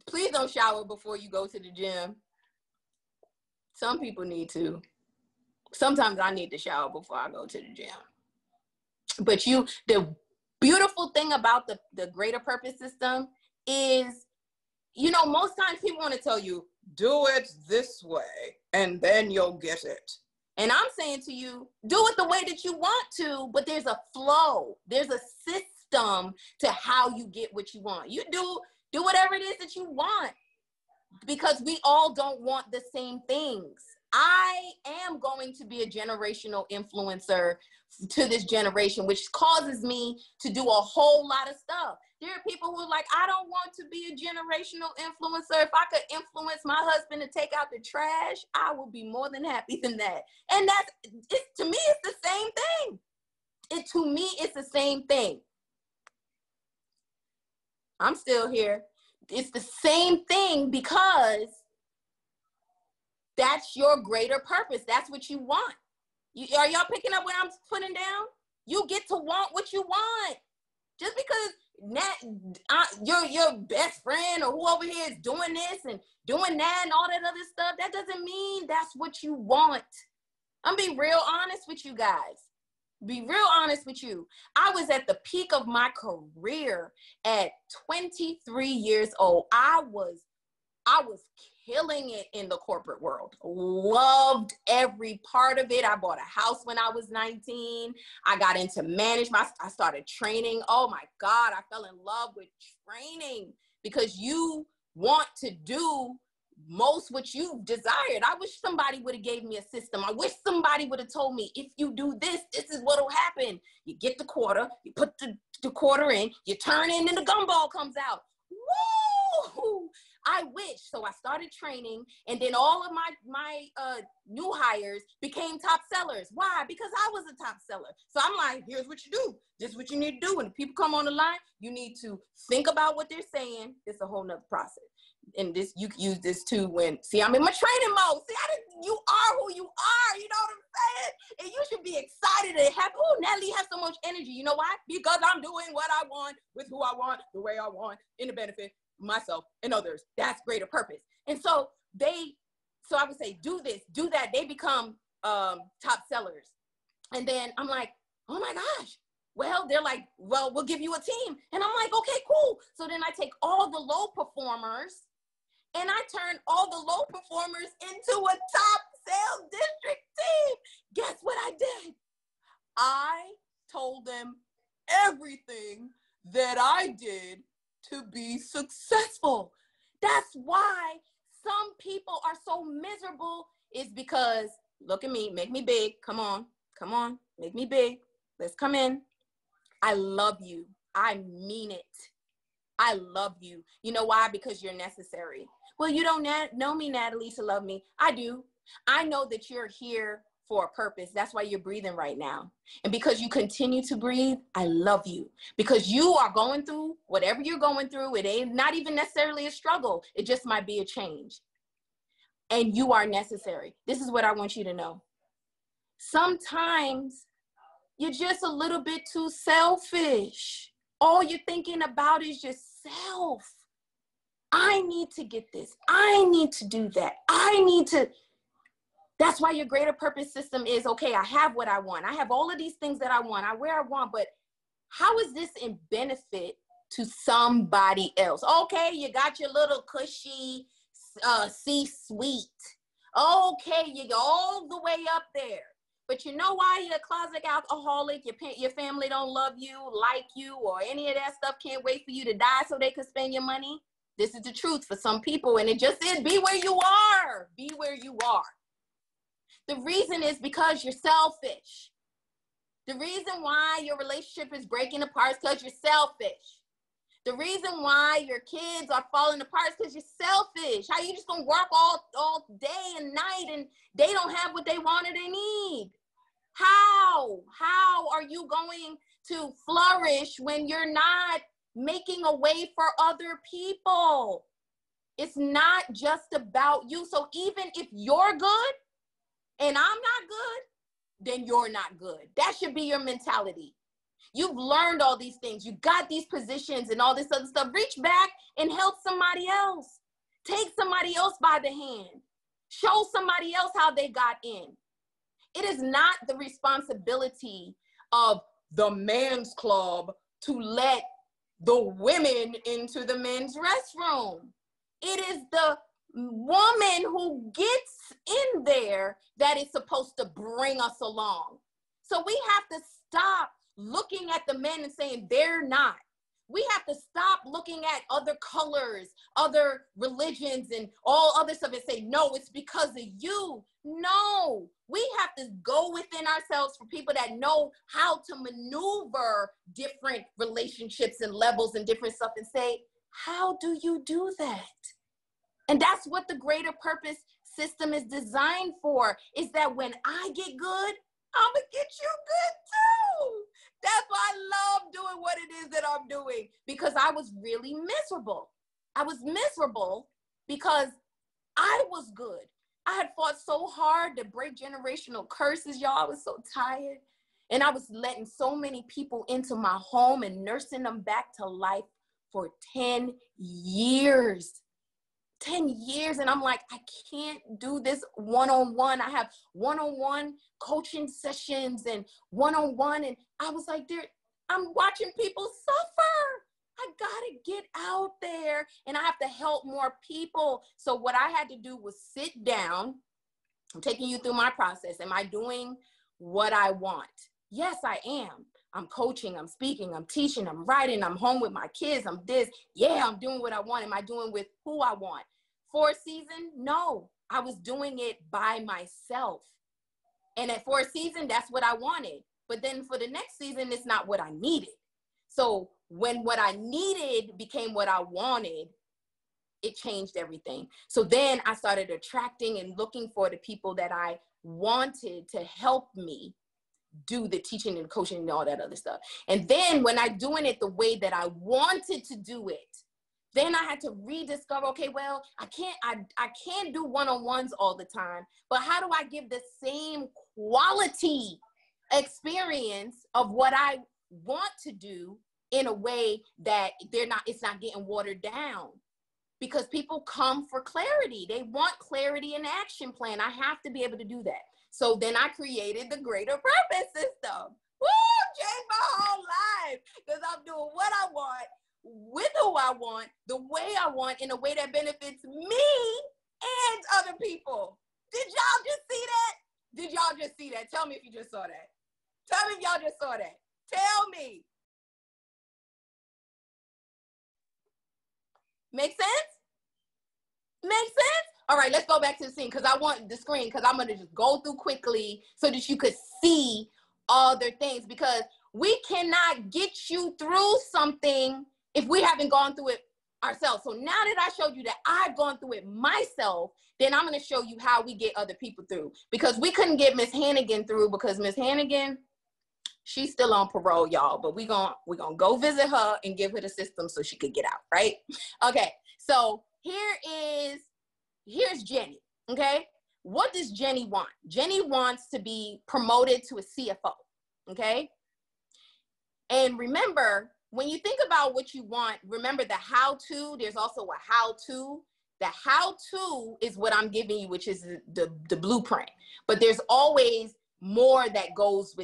B: Please don't shower before you go to the gym. Some people need to. Sometimes I need to shower before I go to the gym. But the beautiful thing about the greater purpose system is, most times people want to tell you, do it this way, and then you'll get it. And I'm saying to you, do it the way that you want to, but there's a flow. There's a system to how you get what you want. You do whatever it is that you want, because we all don't want the same things. I am going to be a generational influencer to this generation, which causes me to do a whole lot of stuff. There are people who are like, I don't want to be a generational influencer. If I could influence my husband to take out the trash, I will be more than happy than that. And to me, it's the same thing. To me, it's the same thing. I'm still here. It's the same thing, because that's your greater purpose. That's what you want. Are y'all picking up what I'm putting down? You get to want what you want. Just because your best friend or whoever here is doing this and doing that and all that other stuff, that doesn't mean that's what you want. I'm being real honest with you guys. Be real honest with you. I was at the peak of my career at 23 years old. I was killing it in the corporate world. Loved every part of it. I bought a house when I was 19. I got into management. I started training. Oh my God, I fell in love with training, because you want to do most what you desired. I wish somebody would have gave me a system. I wish somebody would have told me, if you do this, this is what will happen. You get the quarter, you put the quarter in, you turn in, and the gumball comes out. Woo! I wish. So I started training, and then all of my new hires became top sellers. Why? Because I was a top seller. So I'm like, here's what you do. This is what you need to do. When people come on the line, you need to think about what they're saying. It's a whole nother process. And this, you can use this too when, see, I'm in my training mode. See, you are who you are. You know what I'm saying? And you should be excited and happy. Oh, Natalie has so much energy. You know why? Because I'm doing what I want, with who I want, the way I want, in the benefit of myself and others. That's greater purpose. And so I would say, do this, do that. They become top sellers. And then I'm like, oh my gosh. Well, they're like, well, we'll give you a team. And I'm like, okay, cool. So then I take all the low performers and I turn all the low performers into a top sales district team. Guess what I did? I told them everything that I did to be successful. That's why some people are so miserable, is because, look at me, make me big. Come on, make me big. Let's come in. I love you. I mean it. I love you. You know why? Because you're necessary. Well, you don't know me, Natalie, to love me. I do. I know that you're here for a purpose. That's why you're breathing right now. And because you continue to breathe, I love you. Because you are going through whatever you're going through. It ain't not even necessarily a struggle. It just might be a change. And you are necessary. This is what I want you to know. Sometimes you're just a little bit too selfish. All you're thinking about is yourself. I need to get this. I need to do that. I need to. That's why your greater purpose system is, okay, I have what I want. I have all of these things that I want. I wear I want, but how is this in benefit to somebody else? Okay, you got your little cushy C-suite. Okay, you go all the way up there. But you know why you're a closet alcoholic? Your family don't love you, like you, or any of that stuff. Can't wait for you to die so they could spend your money. This is the truth for some people, and it just is. Be where you are. Be where you are. The reason is because you're selfish. The reason why your relationship is breaking apart is because you're selfish. The reason why your kids are falling apart is because you're selfish. How you just gonna work all day and night and they don't have what they want or they need? How are you going to flourish when you're not making a way for other people? It's not just about you. So even if you're good and I'm not good, then you're not good. That should be your mentality. You've learned all these things. You got these positions and all this other stuff. Reach back and help somebody else. Take somebody else by the hand. Show somebody else how they got in. It is not the responsibility of the men's club to let the women into the men's restroom. It is the woman who gets in there that is supposed to bring us along. So we have to stop looking at the men and saying they're not. We have to stop looking at other colors, other religions, and all other stuff and say, no, it's because of you. No, we have to go within ourselves for people that know how to maneuver different relationships and levels and different stuff and say, how do you do that? And that's what the greater purpose system is designed for, is that when I get good, I'm gonna get you good too. That's why I love doing what it is that I'm doing, because I was really miserable. I was miserable because I was good. I had fought so hard to break generational curses, y'all. I was so tired. And I was letting so many people into my home and nursing them back to life for 10 years. 10 years. And I'm like, I can't do this one-on-one. I have one-on-one coaching sessions and one-on-one. And I was like, I'm watching people suffer. I gotta get out there and I have to help more people. So what I had to do was sit down. I'm taking you through my process. Am I doing what I want? Yes, I am. I'm coaching, I'm speaking, I'm teaching, I'm writing, I'm home with my kids, I'm this. Yeah, I'm doing what I want. Am I doing with who I want? For a season, no. I was doing it by myself. And for a season, that's what I wanted. But then for the next season, it's not what I needed. So when what I needed became what I wanted, it changed everything. So then I started attracting and looking for the people that I wanted to help me do the teaching and coaching and all that other stuff. And then when I'm doing it the way that I wanted to do it, then I had to rediscover, okay, well, I can't do one-on-ones all the time, but how do I give the same quality experience of what I want to do in a way that it's not getting watered down? Because people come for clarity. They want clarity and action plan. I have to be able to do that. So then I created the greater purpose system. Woo, changed my whole life, because I'm doing what I want, with who I want, the way I want, in a way that benefits me and other people. Did y'all just see that? Did y'all just see that? Tell me if you just saw that. Tell me if y'all just saw that. Tell me. Make sense? Make sense? All right, let's go back to the scene, because I want the screen, because I'm going to just go through quickly so that you could see other things, because we cannot get you through something if we haven't gone through it ourselves. So now that I showed you that I've gone through it myself, then I'm going to show you how we get other people through, because we couldn't get Miss Hannigan through, because Miss Hannigan, she's still on parole, y'all, but we're gonna go visit her and give her the system so she could get out, right? Okay, so here's Jenny, okay? What does Jenny want? Jenny wants to be promoted to a CFO, okay? And remember, when you think about what you want, remember the how-to, there's also a how-to. The how-to is what I'm giving you, which is the blueprint. But there's always more that goes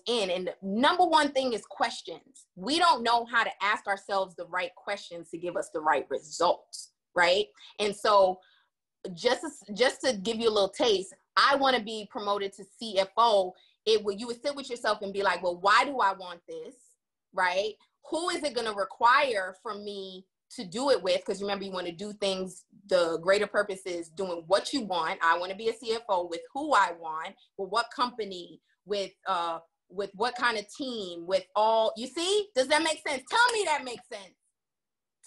B: in. And the number one thing is questions. We don't know how to ask ourselves the right questions to give us the right results, right? And so just to give you a little taste, I want to be promoted to CFO. You would sit with yourself and be like, well, why do I want this, right? Who is it going to require from me to do it with? Because remember, you want to do things, the greater purpose is doing what you want. I want to be a CFO with who I want, with what company, with what kind of team, with all, you see? Does that make sense? Tell me that makes sense.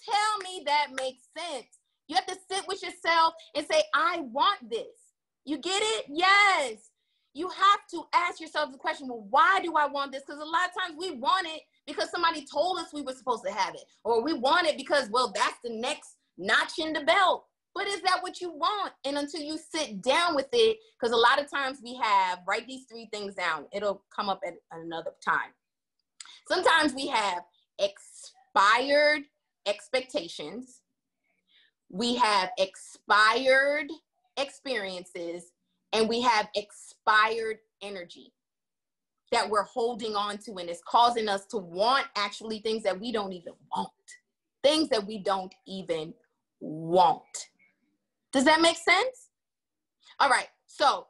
B: Tell me that makes sense. You have to sit with yourself and say, I want this. You get it? Yes. You have to ask yourself the question, well, why do I want this? Because a lot of times we want it because somebody told us we were supposed to have it. Or we want it because, well, that's the next notch in the belt. But is that what you want? And until you sit down with it, because a lot of times write these 3 things down. It'll come up at another time. Sometimes we have expired expectations. We have expired experiences, and we have expired energy that we're holding on to, and it's causing us to want actually things that we don't even want. Things that we don't even want. Does that make sense? All right, so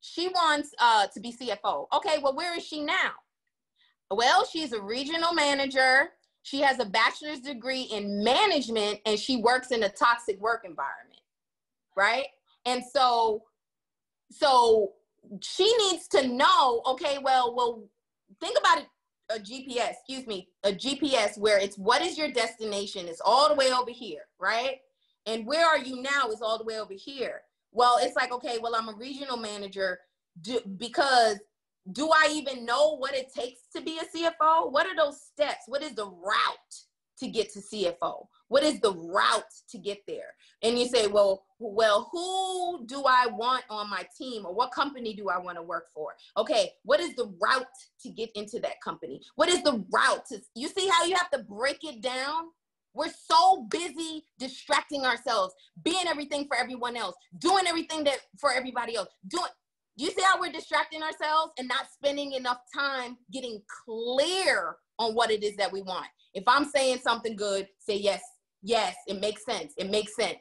B: she wants to be CFO. Okay, well, where is she now? Well, she's a regional manager. She has a bachelor's degree in management, and she works in a toxic work environment, right? And so she needs to know, okay, well, think about it, a GPS where it's what is your destination? It's all the way over here, right? And where are you now is all the way over here. Well, it's like, okay, well, I'm a regional manager because do I even know what it takes to be a CFO? What are those steps? What is the route to get to CFO? What is the route to get there? And you say, well, who do I want on my team, or what company do I want to work for? Okay, what is the route to get into that company? What is the route to, you see how you have to break it down? We're so busy distracting ourselves, being everything for everyone else, doing everything for everybody else. You see how we're distracting ourselves and not spending enough time getting clear on what it is that we want. If I'm saying something good, say yes. Yes, it makes sense. It makes sense.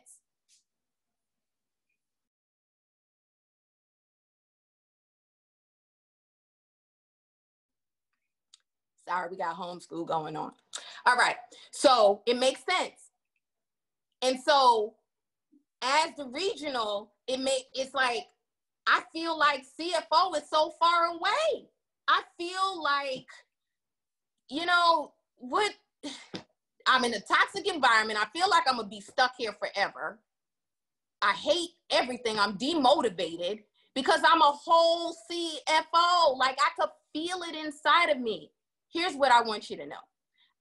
B: Sorry, we got homeschool going on. All right, so it makes sense. And so as the regional, it's like, I feel like CFO is so far away. I feel like, I'm in a toxic environment. I feel like I'm gonna be stuck here forever. I hate everything. I'm demotivated because I'm a whole CFO. Like, I could feel it inside of me. Here's what I want you to know.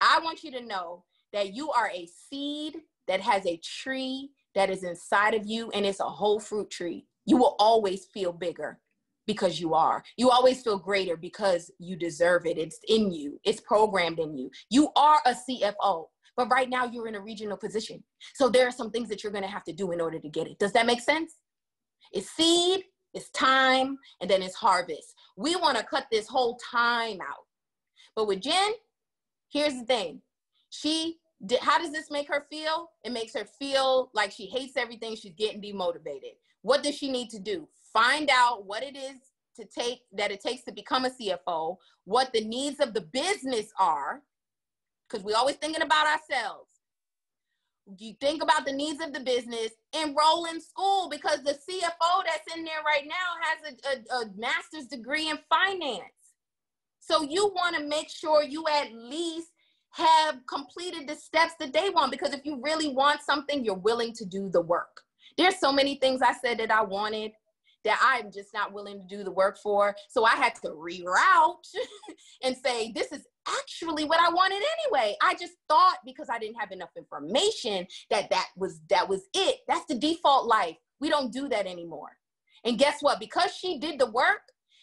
B: I want you to know that you are a seed that has a tree that is inside of you, and it's a whole fruit tree. You will always feel bigger because you are. You always feel greater because you deserve it. It's in you. It's programmed in you. You are a CFO, but right now you're in a regional position. So there are some things that you're going to have to do in order to get it. Does that make sense? It's seed, it's time, and then it's harvest. We want to cut this whole time out. But with Jen, here's the thing. How does this make her feel? It makes her feel like she hates everything. She's getting demotivated. What does she need to do? Find out what it is it takes to become a CFO, what the needs of the business are, because we're always thinking about ourselves. You think about the needs of the business, enroll in school, because the CFO that's in there right now has a master's degree in finance. So you want to make sure you at least have completed the steps that they want, because if you really want something, you're willing to do the work. There's so many things I said that I wanted that I'm just not willing to do the work for. So I had to reroute and say, this is actually what I wanted anyway. I just thought, because I didn't have enough information, that was it. That's the default life. We don't do that anymore. And guess what? Because she did the work,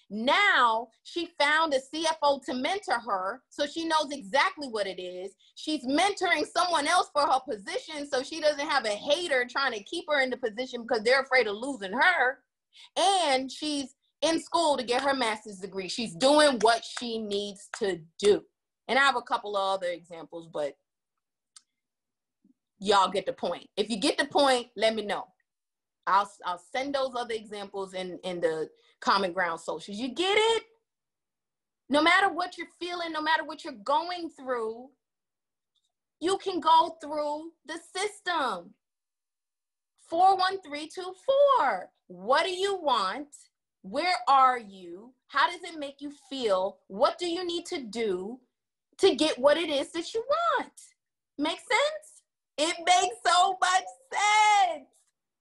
B: now she found a CFO to mentor her, so she knows exactly what it is. She's mentoring someone else for her position, so she doesn't have a hater trying to keep her in the position because they're afraid of losing her. And she's in school to get her master's degree. She's doing what she needs to do. And I have a couple of other examples, but y'all get the point. If you get the point, let me know. I'll send those other examples in the Common Ground socials. You get it? No matter what you're feeling, no matter what you're going through, you can go through the system. 41324. What do you want? Where are you? How does it make you feel? What do you need to do to get what it is that you want? Make sense? It makes so much sense.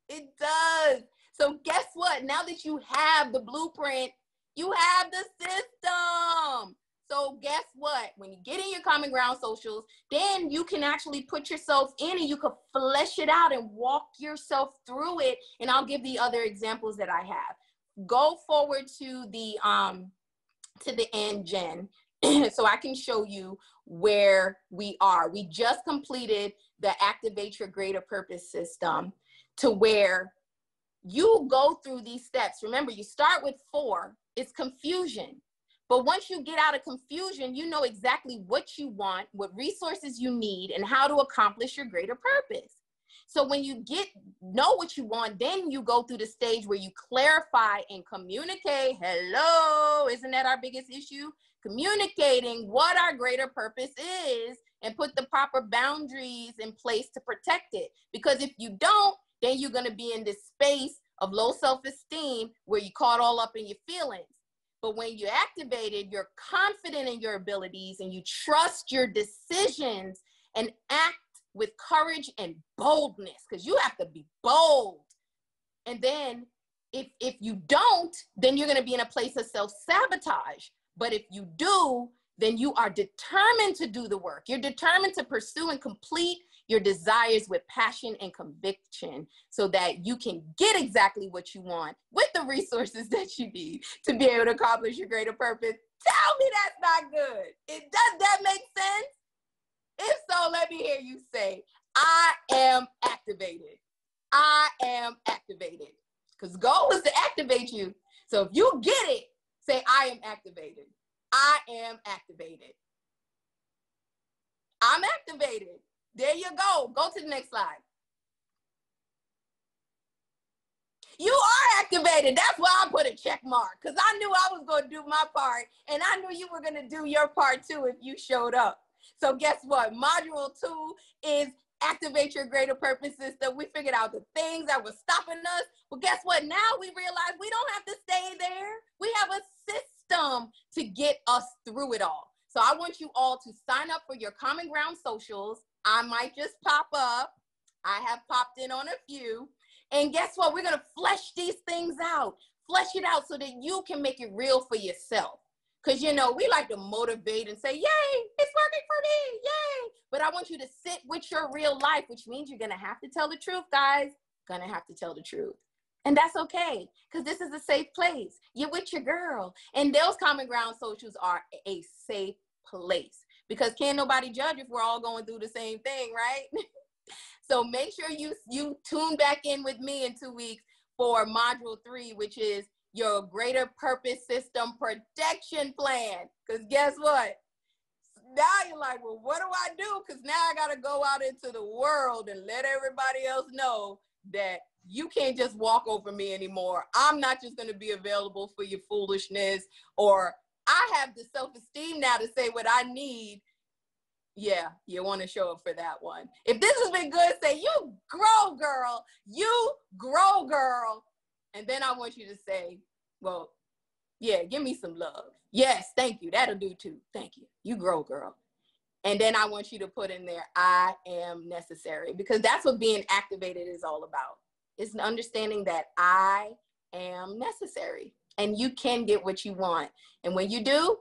B: It does. So guess what? Now that you have the blueprint, you have the system. So guess what? When you get in your Common Ground socials, then you can actually put yourself in and you can flesh it out and walk yourself through it. And I'll give the other examples that I have. Go forward to the end, Jen, so I can show you where we are. We just completed the Activate Your Greater Purpose system, to where you go through these steps. Remember, you start with 4. It's confusion. But once you get out of confusion, you know exactly what you want, what resources you need, and how to accomplish your greater purpose. So when you know what you want, then you go through the stage where you clarify and communicate. Hello, isn't that our biggest issue? Communicating what our greater purpose is and put the proper boundaries in place to protect it. Because if you don't, then you're going to be in this space of low self-esteem where you're caught all up in your feelings. But when you're activated, you're confident in your abilities and you trust your decisions and act with courage and boldness, because you have to be bold. And then if you don't, then you're going to be in a place of self-sabotage. But if you do, then you are determined to do the work. You're determined to pursue and complete your desires with passion and conviction, so that you can get exactly what you want with the resources that you need to be able to accomplish your greater purpose. Tell me that's not good. Does that make sense? If so, let me hear you say, I am activated. I am activated. Because the goal is to activate you. So if you get it, say, I am activated. I am activated. I'm activated. There you go. Go to the next slide. You are activated. That's why I put a check mark, because I knew I was going to do my part, and I knew you were going to do your part too if you showed up. So guess what? Module 2 is Activate Your Greater Purpose system. We figured out the things that were stopping us. But guess what? Now we realize we don't have to stay there. We have a system to get us through it all. So I want you all to sign up for your Common Ground socials. I might just pop up. I have popped in on a few. And guess what? We're going to flesh these things out. Flesh it out so that you can make it real for yourself. Because, you know, we like to motivate and say, yay, it's working for me, yay. But I want you to sit with your real life, which means you're going to have to tell the truth, guys. Going to have to tell the truth. And that's okay, because this is a safe place. You're with your girl. And those Common Ground socials are a safe place, because can't nobody judge if we're all going through the same thing, right? So make sure you tune back in with me in 2 weeks for module 3, which is your greater purpose system protection plan. Because guess what? Now you're like, well, what do I do? Because now I got to go out into the world and let everybody else know that you can't just walk over me anymore. I'm not just going to be available for your foolishness, or I have the self-esteem now to say what I need Yeah, you want to show up for that one. If this has been good, say, you grow, girl. You grow, girl. And then I want you to say, well, yeah, give me some love. Yes, thank you. That'll do too. Thank you. You grow, girl. And then I want you to put in there, I am necessary, because that's what being activated is all about. It's an understanding that I am necessary and you can get what you want. And when you do,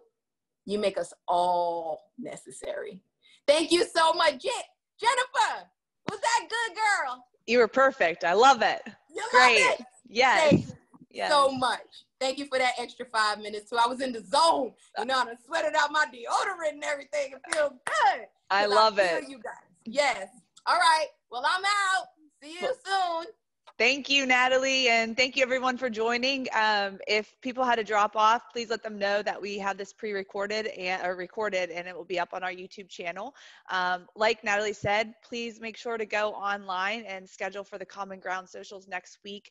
B: you make us all necessary. Thank you so much. Jennifer, was that good, girl?
C: You were perfect. I love it.
B: You
C: Great.
B: love it?
C: Yes.
B: Thank you
C: yes.
B: so much. Thank you for that extra 5 minutes too. I was in the zone. You know, I done sweated out my deodorant and everything. It feels good.
C: I love it.
B: You guys. Yes. All right. Well, I'm out. See you soon.
C: Thank you, Natalie, and thank you everyone for joining. If people had to drop off, please let them know that we have this pre-recorded and recorded, and it will be up on our YouTube channel. Like Natalie said, please make sure to go online and schedule for the Common Ground socials next week.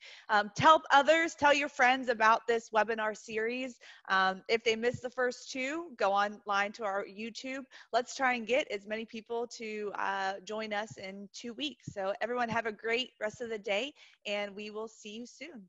C: Tell others, tell your friends about this webinar series. If they missed the first two, go online to our YouTube. Let's try and get as many people to join us in 2 weeks. So everyone have a great rest of the day, and we will see you soon.